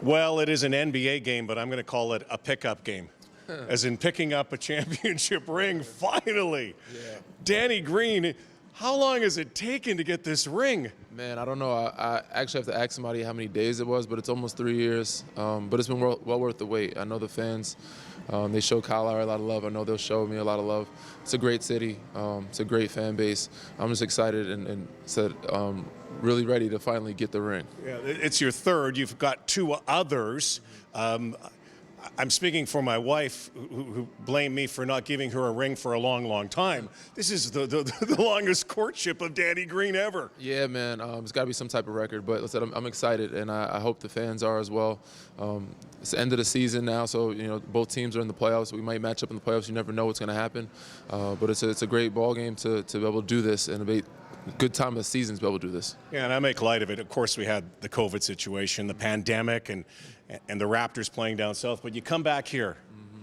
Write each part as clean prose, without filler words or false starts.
Well, it is an NBA game, but I'm going to call it a pickup game. As in picking up a championship ring, finally. Yeah. Danny Green, how long has it taken to get this ring? Man, I don't know. I actually have to ask somebody how many days it was, but it's almost 3 years. But it's been well worth the wait. I know the fans, they show Kyle Lowry a lot of love. I know they'll show me a lot of love. It's a great city. It's a great fan base. I'm just excited and said, really ready to finally get the ring. Yeah, it's your third. You've got two others. I'm speaking for my wife, who blamed me for not giving her a ring for a long, long time. This is the longest courtship of Danny Green ever. Yeah, man, it's got to be some type of record. But listen, I'm excited, and I hope the fans are as well. It's the end of the season now, so both teams are in the playoffs. We might match up in the playoffs. You never know what's going to happen. But it's a great ball game to be able to do this, and a good time of the season to be able to do this. Yeah, and I make light of it. Of course, we had the COVID situation, the pandemic, and the Raptors playing down south. But you come back here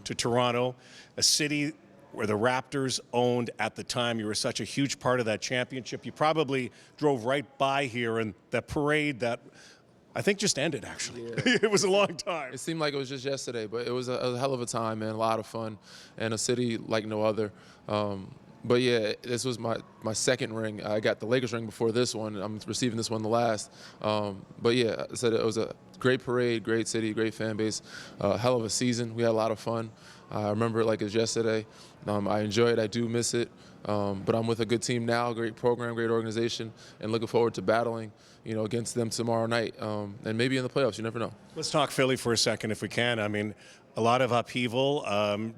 to Toronto, a city where the Raptors owned at the time. You were such a huge part of that championship. You probably drove right by here, and the parade that I think just ended, actually. Yeah. It was a long time. It seemed like it was just yesterday, but it was a hell of a time, man, a lot of fun, and a city like no other. But yeah, this was my second ring. I got the Lakers ring before this one. I'm receiving this one the last. But yeah, I said it was a great parade, great city, great fan base, hell of a season. We had a lot of fun. I remember it like it was yesterday. I enjoy it. I do miss it. But I'm with a good team now, great program, great organization, and looking forward to battling, against them tomorrow night, and maybe in the playoffs. You never know. Let's talk Philly for a second, if we can. I mean, a lot of upheaval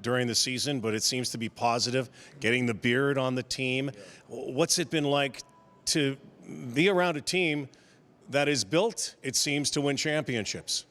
during the season, but it seems to be positive. Getting the beard on the team. What's it been like to be around a team that is built, it seems, to win championships?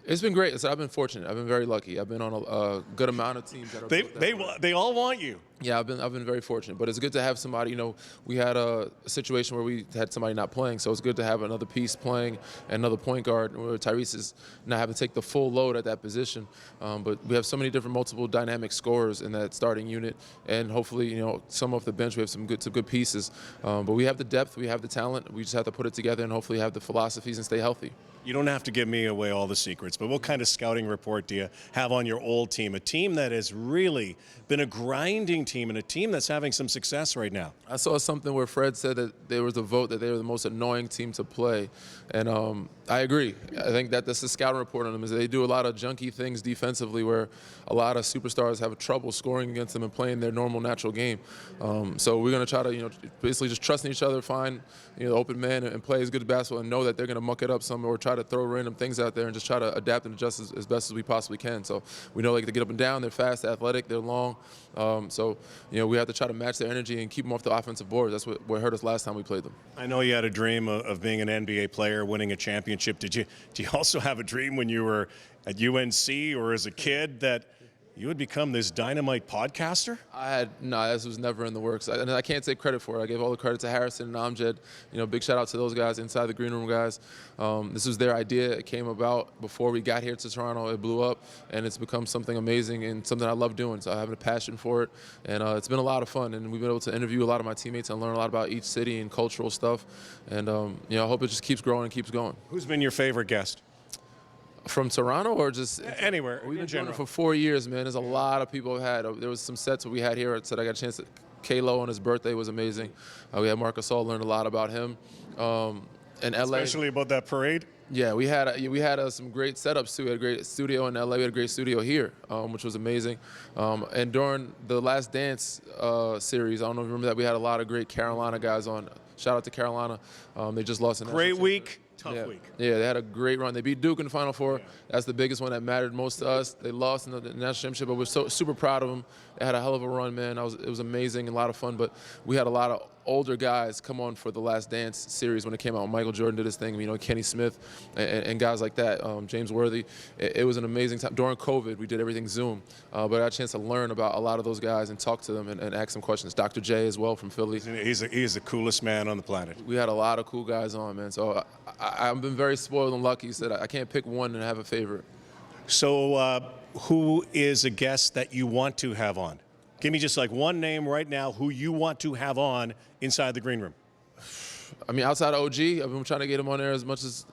It's been great. I've been fortunate. I've been very lucky. I've been on a good amount of teams that are they all want you. Yeah, I've been very fortunate. But it's good to have somebody. We had a situation where we had somebody not playing, so it's good to have another piece playing and another point guard. Where Tyrese is not having to take the full load at that position. But we have so many different, multiple dynamic scorers in that starting unit, and hopefully, some off the bench we have some good pieces. But we have the depth, we have the talent. We just have to put it together and hopefully have the philosophies and stay healthy. You don't have to give me away all the secrets, but what kind of scouting report do you have on your old team? A team that has really been a grinding team and a team that's having some success right now. I saw something where Fred said that there was a vote that they were the most annoying team to play, and I agree. I think that's the scouting report on them, is they do a lot of junky things defensively where a lot of superstars have trouble scoring against them and playing their normal, natural game. So we're going to try to, basically just trust in each other, find open man and play as good basketball and know that they're going to muck it up some or try to throw random things out there and just try to adapt and adjust as best as we possibly can. So we know they get up and down, they're fast, athletic, they're long. So we have to try to match their energy and keep them off the offensive boards. That's what hurt us last time we played them. I know you had a dream of being an NBA player, winning a championship. Do you also have a dream when you were at UNC or as a kid that you would become this dynamite podcaster? No, this was never in the works. And I can't take credit for it. I gave all the credit to Harrison and Amjad. Big shout out to those guys, inside the green room guys. This was their idea. It came about before we got here to Toronto. It blew up, and it's become something amazing and something I love doing. So I have a passion for it, and it's been a lot of fun. And we've been able to interview a lot of my teammates and learn a lot about each city and cultural stuff. And I hope it just keeps growing and keeps going. Who's been your favorite guest? From Toronto or just anywhere? We've been doing it for 4 years, man. There's a lot of people had. There was some sets that we had here. Said I got a chance to. K-Lo on his birthday was amazing. We had Marc Gasol, learned a lot about him. In LA, especially about that parade. Yeah, we had some great setups too. We had a great studio in LA. We had a great studio here, which was amazing. And during the Last Dance series, I don't know if you remember that, we had a lot of great Carolina guys on. Shout out to Carolina. They just lost a great week. Tough week. Yeah, they had a great run. They beat Duke in the Final Four. Yeah. That's the biggest one that mattered most to us. They lost in the national championship, but we're super proud of them. They had a hell of a run, man. It was amazing and a lot of fun, but we had a lot of older guys come on for the Last Dance series when it came out. Michael Jordan did his thing, Kenny Smith and guys like that, James Worthy. It was an amazing time. During COVID, we did everything Zoom, but I had a chance to learn about a lot of those guys and talk to them and ask them questions. Dr. J as well from Philly. He's the coolest man on the planet. We had a lot of cool guys on, man. So I've been very spoiled and lucky, so I can't pick one and have a favorite. So who is a guest that you want to have on? Give me just like one name right now who you want to have on inside the green room. I mean, outside of OG, I've been trying to get him on there as much as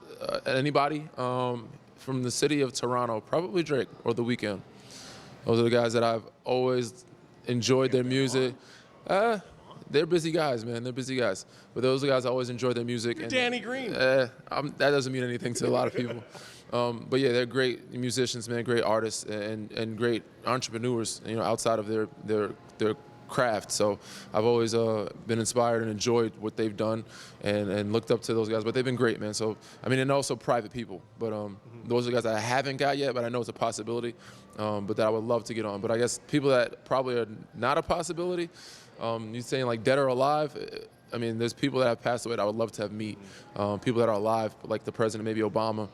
anybody. For from the city of Toronto, probably Drake or The Weeknd. Those are the guys that I've always enjoyed their music. They're busy guys, man. They're busy guys. But those are the guys I always enjoyed their music. You're Danny Green. That doesn't mean anything to a lot of people. But yeah, they're great musicians, man, great artists, and great entrepreneurs, outside of their craft. So I've always been inspired and enjoyed what they've done and looked up to those guys. But they've been great, man. So, I mean, and also private people. But those are the guys that I haven't got yet, but I know it's a possibility, but that I would love to get on. But I guess people that probably are not a possibility, you're saying like dead or alive, I mean, there's people that have passed away that I would love to have meet. People that are alive, like the president, maybe Obama.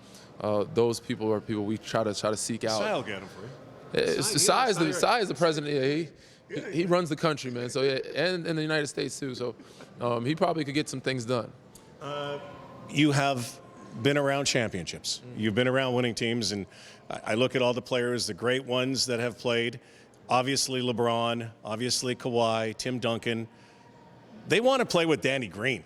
Those people are people we try to seek out. I'll get him for you. Sai is the president. Yeah, he runs the country, man. So yeah, and in the United States too. So he probably could get some things done. You have been around championships. You've been around winning teams, and I look at all the players, the great ones that have played. Obviously LeBron, obviously Kawhi, Tim Duncan. They want to play with Danny Green.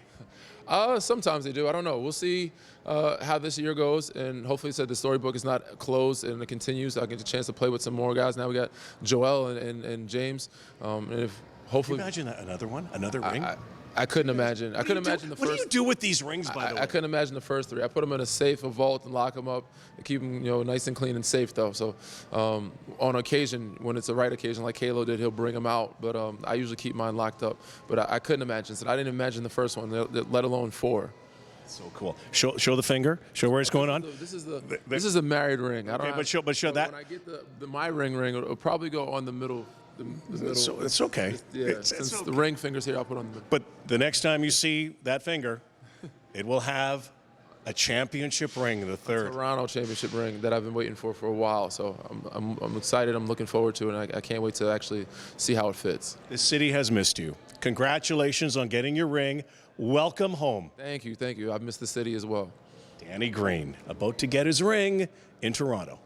Sometimes they do. I don't know. We'll see how this year goes, and hopefully, the storybook is not closed and it continues. I'll get a chance to play with some more guys. Now we got Joel and James, and if hopefully. Can you imagine another ring? I couldn't imagine. I couldn't imagine the first. What do you do with these rings, by the way? I couldn't imagine the first three. I put them in a safe, a vault, and lock them up, and keep them, nice and clean and safe, though. So, on occasion, when it's the right occasion, like Halo did, he'll bring them out. But I usually keep mine locked up. But I couldn't imagine. So I didn't imagine the first one, let alone four. So cool. Show the finger. Show where it's going on. This is a married ring. I don't. Okay, but show that. When I get my ring, it'll probably go on the middle. It's okay. Since the ring finger's here, I'll put on the middle. But the next time you see that finger, it will have a championship ring, the third. Toronto championship ring that I've been waiting for a while. So I'm excited. I'm looking forward to it, and I can't wait to actually see how it fits. This city has missed you. Congratulations on getting your ring. Welcome home. Thank you. I've missed the city as well. Danny Green, about to get his ring in Toronto.